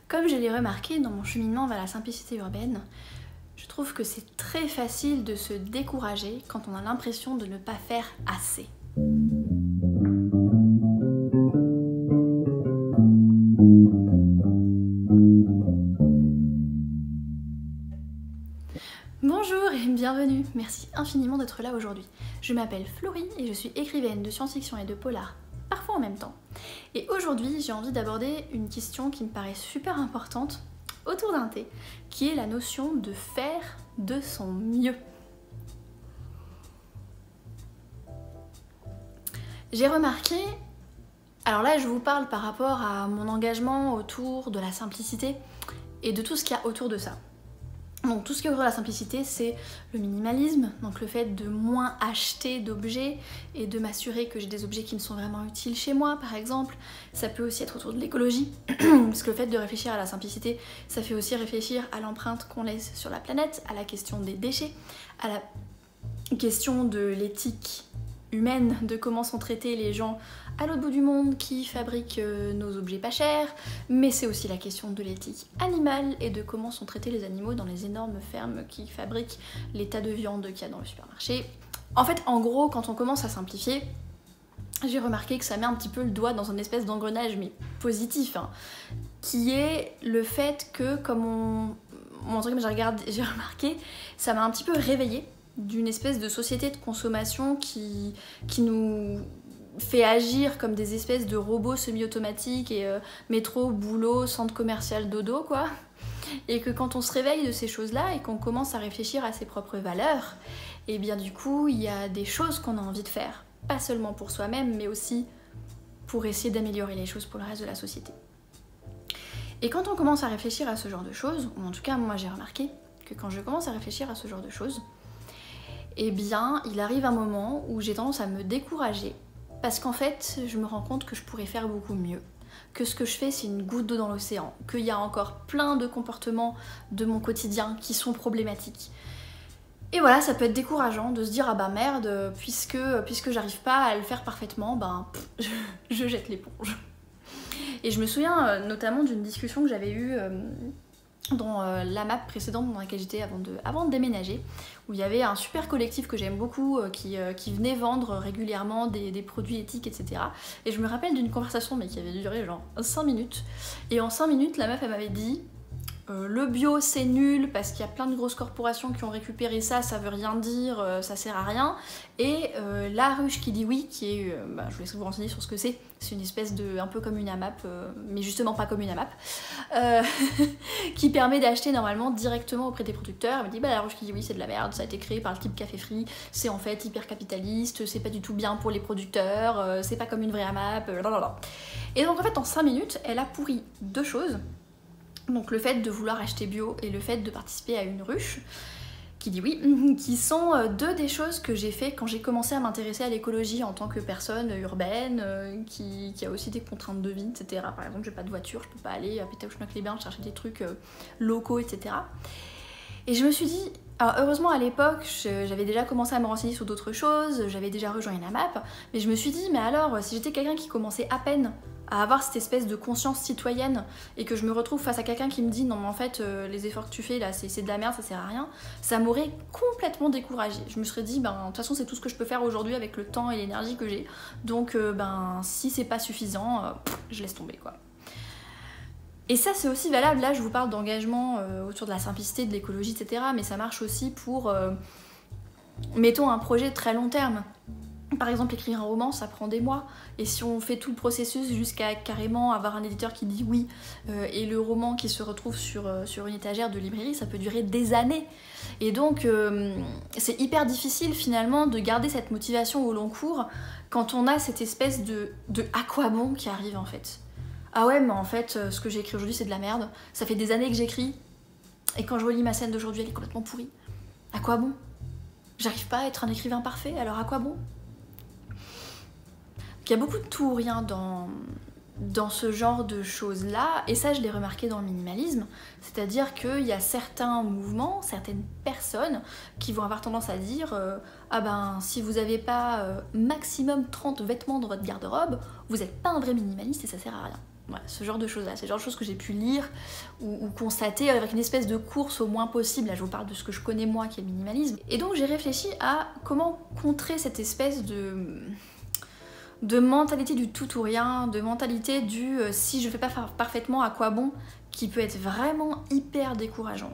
Comme je l'ai remarqué dans mon cheminement vers la simplicité urbaine, je trouve que c'est très facile de se décourager quand on a l'impression de ne pas faire assez. Bonjour et bienvenue, merci infiniment d'être là aujourd'hui. Je m'appelle Florie et je suis écrivaine de science-fiction et de polar, parfois en même temps. Et aujourd'hui, j'ai envie d'aborder une question qui me paraît super importante autour d'un thé, qui est la notion de faire de son mieux. J'ai remarqué, alors là je vous parle par rapport à mon engagement autour de la simplicité et de tout ce qu'il y a autour de ça. Donc tout ce qui est autour de la simplicité, c'est le minimalisme, donc le fait de moins acheter d'objets et de m'assurer que j'ai des objets qui me sont vraiment utiles chez moi, par exemple. Ça peut aussi être autour de l'écologie, parce que le fait de réfléchir à la simplicité, ça fait aussi réfléchir à l'empreinte qu'on laisse sur la planète, à la question des déchets, à la question de l'éthique humaine, de comment sont traités les gens à l'autre bout du monde qui fabriquent nos objets pas chers, mais c'est aussi la question de l'éthique animale et de comment sont traités les animaux dans les énormes fermes qui fabriquent les tas de viande qu'il y a dans le supermarché. En fait, en gros, quand on commence à simplifier, j'ai remarqué que ça met un petit peu le doigt dans une espèce d'engrenage, mais positif, hein, qui est le fait que, comme en tout cas j'ai remarqué, ça m'a un petit peu réveillée d'une espèce de société de consommation qui nous fait agir comme des espèces de robots semi-automatiques et métro, boulot, centre commercial, dodo, quoi. Et que quand on se réveille de ces choses-là et qu'on commence à réfléchir à ses propres valeurs, et bien du coup, il y a des choses qu'on a envie de faire. Pas seulement pour soi-même, mais aussi pour essayer d'améliorer les choses pour le reste de la société. Et quand on commence à réfléchir à ce genre de choses, ou en tout cas moi j'ai remarqué que quand je commence à réfléchir à ce genre de choses, eh bien il arrive un moment où j'ai tendance à me décourager parce qu'en fait je me rends compte que je pourrais faire beaucoup mieux, que ce que je fais c'est une goutte d'eau dans l'océan, qu'il y a encore plein de comportements de mon quotidien qui sont problématiques. Et voilà, ça peut être décourageant de se dire ah bah merde, puisque j'arrive pas à le faire parfaitement, ben je jette l'éponge. Et je me souviens notamment d'une discussion que j'avais eue dans la map précédente dans laquelle j'étais avant de déménager, où il y avait un super collectif que j'aime beaucoup qui venait vendre régulièrement des produits éthiques, etc. Et je me rappelle d'une conversation mais qui avait duré genre 5 minutes. Et en 5 minutes, la meuf elle m'avait dit le bio c'est nul parce qu'il y a plein de grosses corporations qui ont récupéré ça, ça veut rien dire, ça sert à rien. Et la ruche qui dit oui, qui est, je vous laisse vous renseigner sur ce que c'est une espèce de, un peu comme une AMAP, mais justement pas comme une AMAP, qui permet d'acheter normalement directement auprès des producteurs. Elle me dit bah la ruche qui dit oui c'est de la merde, ça a été créé par le type Café Free, c'est en fait hyper capitaliste, c'est pas du tout bien pour les producteurs, c'est pas comme une vraie AMAP, blablabla. Et donc en fait en 5 minutes, elle a pourri deux choses. Donc le fait de vouloir acheter bio et le fait de participer à une ruche qui dit oui, qui sont deux des choses que j'ai fait quand j'ai commencé à m'intéresser à l'écologie en tant que personne urbaine, qui a aussi des contraintes de vie, etc. Par exemple, j'ai pas de voiture, je peux pas aller à Pétaouchnok-les-Bains chercher des trucs locaux, etc. Et je me suis dit, alors heureusement à l'époque, j'avais déjà commencé à me renseigner sur d'autres choses, j'avais déjà rejoint une AMAP, mais je me suis dit, mais alors, si j'étais quelqu'un qui commençait à peine à avoir cette espèce de conscience citoyenne et que je me retrouve face à quelqu'un qui me dit non mais en fait les efforts que tu fais là c'est de la merde, ça sert à rien, ça m'aurait complètement découragée. Je me serais dit ben de toute façon c'est tout ce que je peux faire aujourd'hui avec le temps et l'énergie que j'ai, donc ben si c'est pas suffisant, je laisse tomber quoi. Et ça c'est aussi valable, là je vous parle d'engagement autour de la simplicité, de l'écologie, etc. Mais ça marche aussi pour, mettons un projet de très long terme. Par exemple, écrire un roman, ça prend des mois. Et si on fait tout le processus jusqu'à carrément avoir un éditeur qui dit oui, et le roman qui se retrouve sur une étagère de librairie, ça peut durer des années. Et donc, c'est hyper difficile finalement de garder cette motivation au long cours quand on a cette espèce de à quoi bon qui arrive en fait. Ah ouais, mais en fait, ce que j'ai écrit aujourd'hui, c'est de la merde. Ça fait des années que j'écris. Et quand je relis ma scène d'aujourd'hui, elle est complètement pourrie. À quoi bon? J'arrive pas à être un écrivain parfait, alors à quoi bon? Il y a beaucoup de tout ou rien dans ce genre de choses-là, et ça je l'ai remarqué dans le minimalisme, c'est-à-dire qu'il y a certains mouvements, certaines personnes qui vont avoir tendance à dire ah ben si vous n'avez pas maximum 30 vêtements dans votre garde-robe, vous n'êtes pas un vrai minimaliste et ça sert à rien. Voilà, ce genre de choses-là, c'est le genre de choses que j'ai pu lire ou constater avec une espèce de course au moins possible. Là, je vous parle de ce que je connais moi, qui est le minimalisme. Et donc, j'ai réfléchi à comment contrer cette espèce de mentalité du tout ou rien, de mentalité du si je fais pas parfaitement, à quoi bon, qui peut être vraiment hyper décourageant.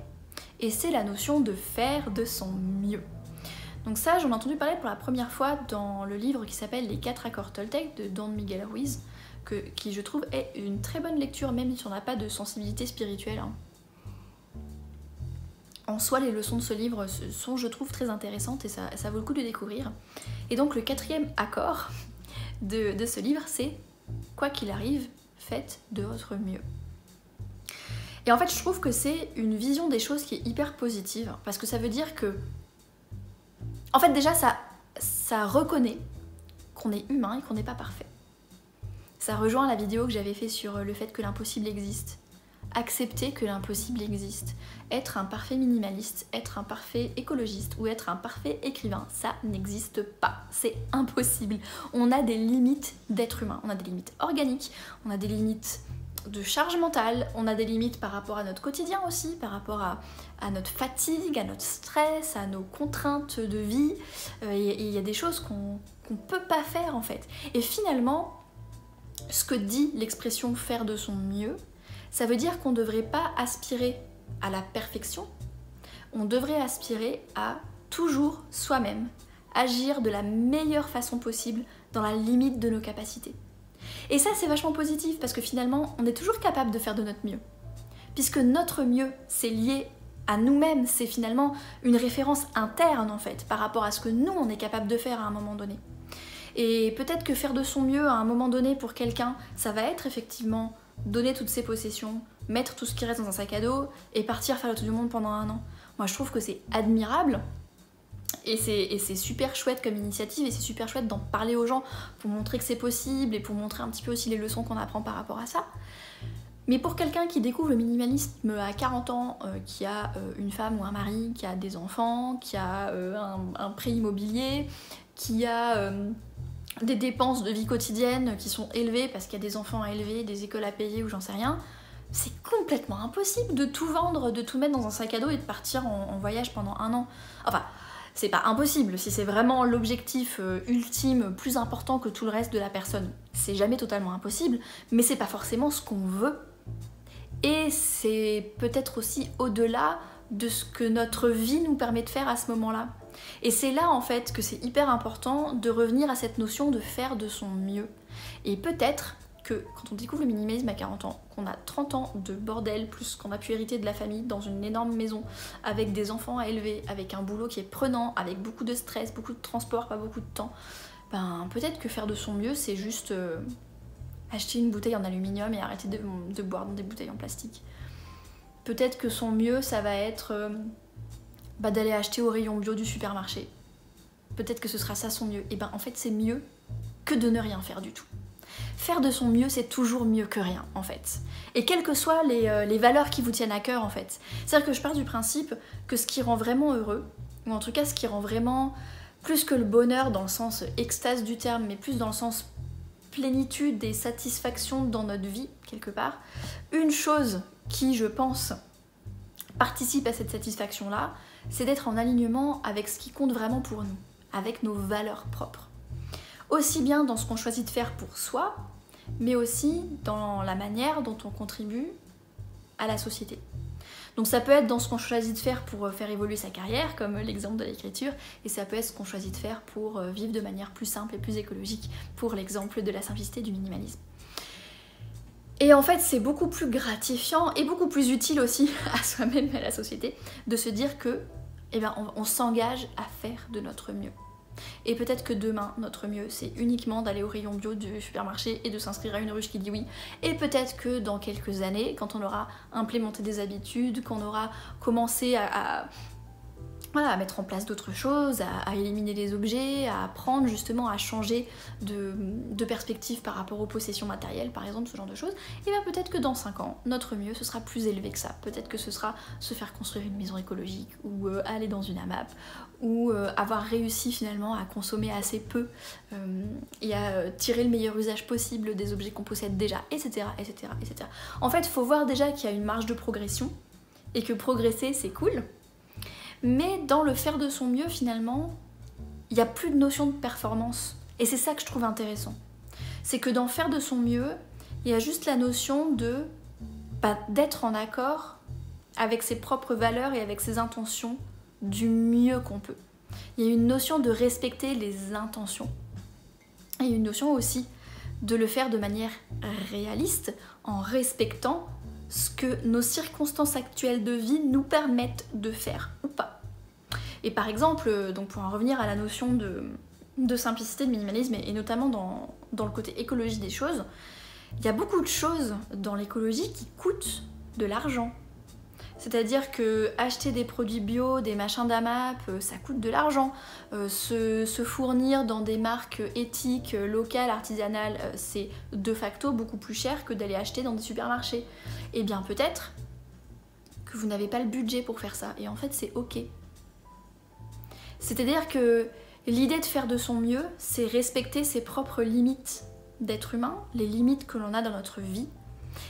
Et c'est la notion de faire de son mieux. Donc ça, j'en ai entendu parler pour la première fois dans le livre qui s'appelle Les 4 accords Toltec de Don Miguel Ruiz, qui je trouve est une très bonne lecture, même si on n'a pas de sensibilité spirituelle. Hein. En soi, les leçons de ce livre sont, je trouve, très intéressantes et ça vaut le coup de découvrir. Et donc le 4e accord de ce livre, c'est « Quoi qu'il arrive, faites de votre mieux ». Et en fait, je trouve que c'est une vision des choses qui est hyper positive, parce que ça veut dire que... En fait, déjà, ça reconnaît qu'on est humain et qu'on n'est pas parfait. Ça rejoint la vidéo que j'avais fait sur le fait que l'impossible existe. Accepter que l'impossible existe. Être un parfait minimaliste, être un parfait écologiste ou être un parfait écrivain, ça n'existe pas. C'est impossible. On a des limites d'être humain. On a des limites organiques, on a des limites de charge mentale, on a des limites par rapport à notre quotidien aussi, par rapport à notre fatigue, à notre stress, à nos contraintes de vie. Il y a des choses qu'on peut pas faire en fait. Et finalement, ce que dit l'expression faire de son mieux, ça veut dire qu'on ne devrait pas aspirer à la perfection, on devrait aspirer à toujours soi-même, agir de la meilleure façon possible dans la limite de nos capacités. Et ça, c'est vachement positif parce que finalement, on est toujours capable de faire de notre mieux. Puisque notre mieux, c'est lié à nous-mêmes, c'est finalement une référence interne en fait, par rapport à ce que nous, on est capable de faire à un moment donné. Et peut-être que faire de son mieux à un moment donné pour quelqu'un, ça va être effectivement donner toutes ses possessions, mettre tout ce qui reste dans un sac à dos et partir faire le tour du monde pendant 1 an. Moi je trouve que c'est admirable et c'est super chouette comme initiative et c'est super chouette d'en parler aux gens pour montrer que c'est possible et pour montrer un petit peu aussi les leçons qu'on apprend par rapport à ça. Mais pour quelqu'un qui découvre le minimalisme à 40 ans, qui a une femme ou un mari, qui a des enfants, qui a un prêt immobilier, qui a des dépenses de vie quotidienne qui sont élevées parce qu'il y a des enfants à élever, des écoles à payer ou j'en sais rien, c'est complètement impossible de tout vendre, de tout mettre dans un sac à dos et de partir en voyage pendant 1 an. Enfin, c'est pas impossible, si c'est vraiment l'objectif ultime, plus important que tout le reste de la personne, c'est jamais totalement impossible, mais c'est pas forcément ce qu'on veut. Et c'est peut-être aussi au-delà de ce que notre vie nous permet de faire à ce moment-là. Et c'est là en fait que c'est hyper important de revenir à cette notion de faire de son mieux. Et peut-être que quand on découvre le minimalisme à 40 ans, qu'on a 30 ans de bordel, plus qu'on a pu hériter de la famille dans une énorme maison, avec des enfants à élever, avec un boulot qui est prenant, avec beaucoup de stress, beaucoup de transport, pas beaucoup de temps, ben peut-être que faire de son mieux c'est juste acheter une bouteille en aluminium et arrêter de boire dans des bouteilles en plastique. Peut-être que son mieux ça va être d'aller acheter au rayon bio du supermarché. Peut-être que ce sera ça son mieux. Et ben en fait c'est mieux que de ne rien faire du tout. Faire de son mieux c'est toujours mieux que rien en fait. Et quelles que soient les valeurs qui vous tiennent à cœur en fait. C'est-à-dire que je pars du principe que ce qui rend vraiment heureux, ou en tout cas ce qui rend vraiment plus que le bonheur dans le sens extase du terme, mais plus dans le sens plénitude et satisfaction dans notre vie quelque part, une chose qui je pense participe à cette satisfaction là, c'est d'être en alignement avec ce qui compte vraiment pour nous, avec nos valeurs propres. Aussi bien dans ce qu'on choisit de faire pour soi, mais aussi dans la manière dont on contribue à la société. Donc ça peut être dans ce qu'on choisit de faire pour faire évoluer sa carrière, comme l'exemple de l'écriture, et ça peut être ce qu'on choisit de faire pour vivre de manière plus simple et plus écologique, pour l'exemple de la simplicité du minimalisme. Et en fait, c'est beaucoup plus gratifiant et beaucoup plus utile aussi à soi-même et à la société de se dire que, eh ben, on s'engage à faire de notre mieux. Et peut-être que demain, notre mieux, c'est uniquement d'aller au rayon bio du supermarché et de s'inscrire à une ruche qui dit oui. Et peut-être que dans quelques années, quand on aura implémenté des habitudes, qu'on aura commencé à voilà, à mettre en place d'autres choses, à éliminer les objets, à apprendre justement à changer de perspective par rapport aux possessions matérielles, par exemple, ce genre de choses, et bien peut-être que dans 5 ans, notre mieux, ce sera plus élevé que ça. Peut-être que ce sera se faire construire une maison écologique, ou aller dans une AMAP, ou avoir réussi finalement à consommer assez peu, et à tirer le meilleur usage possible des objets qu'on possède déjà, etc., etc., etc. En fait, il faut voir déjà qu'il y a une marge de progression, et que progresser, c'est cool. Mais dans le faire de son mieux, finalement, il n'y a plus de notion de performance. Et c'est ça que je trouve intéressant. C'est que dans faire de son mieux, il y a juste la notion d'être en accord avec ses propres valeurs et avec ses intentions du mieux qu'on peut. Il y a une notion de respecter les intentions. Et une notion aussi de le faire de manière réaliste, en respectant ce que nos circonstances actuelles de vie nous permettent de faire ou pas. Et par exemple, donc pour en revenir à la notion de simplicité, de minimalisme, et notamment dans le côté écologie des choses, il y a beaucoup de choses dans l'écologie qui coûtent de l'argent. C'est-à-dire que acheter des produits bio, des machins d'AMAP, ça coûte de l'argent. Se fournir dans des marques éthiques, locales, artisanales, c'est de facto beaucoup plus cher que d'aller acheter dans des supermarchés. Et bien peut-être que vous n'avez pas le budget pour faire ça. Et en fait, c'est ok. C'est-à-dire que l'idée de faire de son mieux, c'est respecter ses propres limites d'être humain, les limites que l'on a dans notre vie.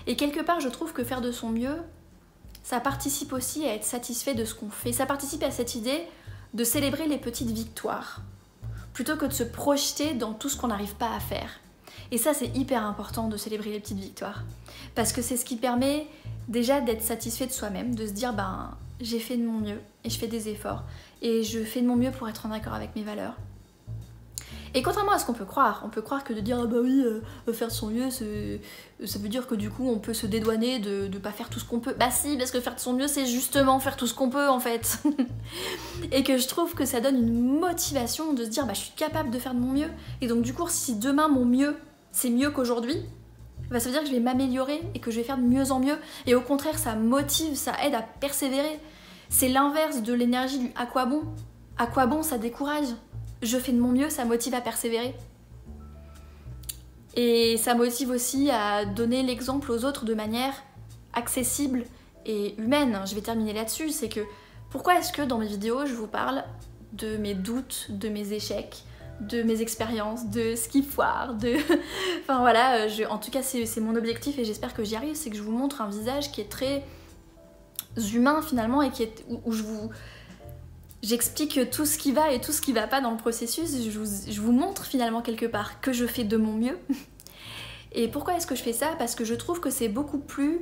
Et quelque part, je trouve que faire de son mieux, ça participe aussi à être satisfait de ce qu'on fait. Ça participe à cette idée de célébrer les petites victoires, plutôt que de se projeter dans tout ce qu'on n'arrive pas à faire. Et ça, c'est hyper important de célébrer les petites victoires. Parce que c'est ce qui permet déjà d'être satisfait de soi-même, de se dire, ben, j'ai fait de mon mieux, et je fais des efforts, et je fais de mon mieux pour être en accord avec mes valeurs. Et contrairement à ce qu'on peut croire que de dire ah bah oui, faire de son mieux, ça veut dire que du coup on peut se dédouaner de pas faire tout ce qu'on peut. Bah si, parce que faire de son mieux c'est justement faire tout ce qu'on peut en fait. Et que je trouve que ça donne une motivation de se dire bah je suis capable de faire de mon mieux. Et donc du coup si demain mon mieux c'est mieux qu'aujourd'hui, bah, ça veut dire que je vais m'améliorer et que je vais faire de mieux en mieux. Et au contraire ça motive, ça aide à persévérer. C'est l'inverse de l'énergie du à quoi bon. À quoi bon, ça décourage. Je fais de mon mieux, ça motive à persévérer. Et ça motive aussi à donner l'exemple aux autres de manière accessible et humaine. Je vais terminer là-dessus, c'est que pourquoi est-ce que dans mes vidéos je vous parle de mes doutes, de mes échecs, de mes expériences, de ce qui foire, enfin voilà, en tout cas c'est mon objectif et j'espère que j'y arrive, c'est que je vous montre un visage qui est très humain finalement et où j'explique tout ce qui va et tout ce qui va pas dans le processus, je vous montre finalement quelque part que je fais de mon mieux. Et pourquoi est-ce que je fais ça? Parce que je trouve que c'est beaucoup plus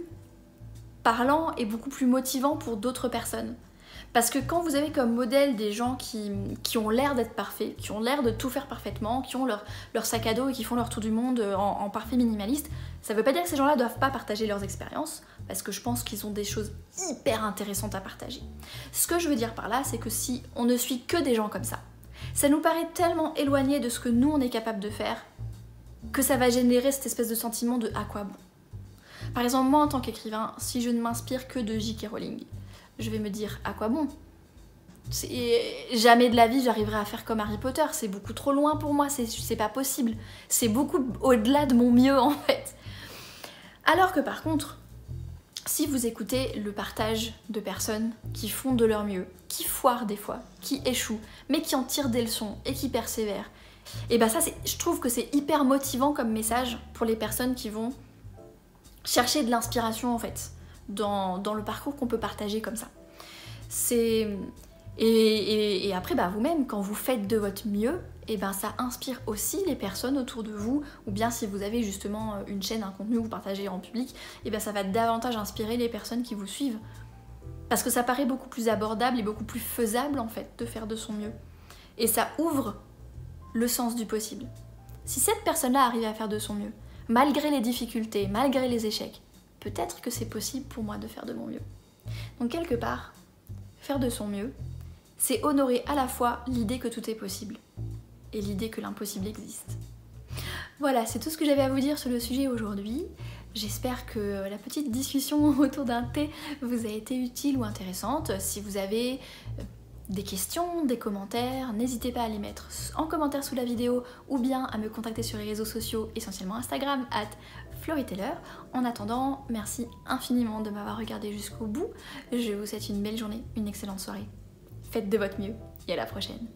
parlant et beaucoup plus motivant pour d'autres personnes. Parce que quand vous avez comme modèle des gens qui ont l'air d'être parfaits, qui ont l'air de tout faire parfaitement, qui ont leur sac à dos et qui font leur tour du monde en parfait minimaliste, ça veut pas dire que ces gens-là doivent pas partager leurs expériences, parce que je pense qu'ils ont des choses hyper intéressantes à partager. Ce que je veux dire par là, c'est que si on ne suit que des gens comme ça nous paraît tellement éloigné de ce que nous on est capable de faire, que ça va générer cette espèce de sentiment de à quoi bon. Par exemple, moi en tant qu'écrivain, si je ne m'inspire que de J.K. Rowling, je vais me dire à quoi bon? Jamais de la vie j'arriverai à faire comme Harry Potter, c'est beaucoup trop loin pour moi, c'est pas possible. C'est beaucoup au-delà de mon mieux en fait. Alors que par contre, si vous écoutez le partage de personnes qui font de leur mieux, qui foirent des fois, qui échouent, mais qui en tirent des leçons et qui persévèrent, et ben ça je trouve que c'est hyper motivant comme message pour les personnes qui vont chercher de l'inspiration en fait dans le parcours qu'on peut partager comme ça. Et après bah vous-même quand vous faites de votre mieux, et ben ça inspire aussi les personnes autour de vous, ou bien si vous avez justement une chaîne, un contenu que vous partagez en public, et ben ça va davantage inspirer les personnes qui vous suivent. Parce que ça paraît beaucoup plus abordable et beaucoup plus faisable en fait de faire de son mieux. Et ça ouvre le sens du possible. Si cette personne-là arrive à faire de son mieux, malgré les difficultés, malgré les échecs, peut-être que c'est possible pour moi de faire de mon mieux. Donc quelque part, faire de son mieux, c'est honorer à la fois l'idée que tout est possible et l'idée que l'impossible existe. Voilà, c'est tout ce que j'avais à vous dire sur le sujet aujourd'hui. J'espère que la petite discussion autour d'un thé vous a été utile ou intéressante. Si vous avez des questions, des commentaires, n'hésitez pas à les mettre en commentaire sous la vidéo ou bien à me contacter sur les réseaux sociaux, essentiellement Instagram, @floriteller. En attendant, merci infiniment de m'avoir regardé jusqu'au bout. Je vous souhaite une belle journée, une excellente soirée. Faites de votre mieux et à la prochaine.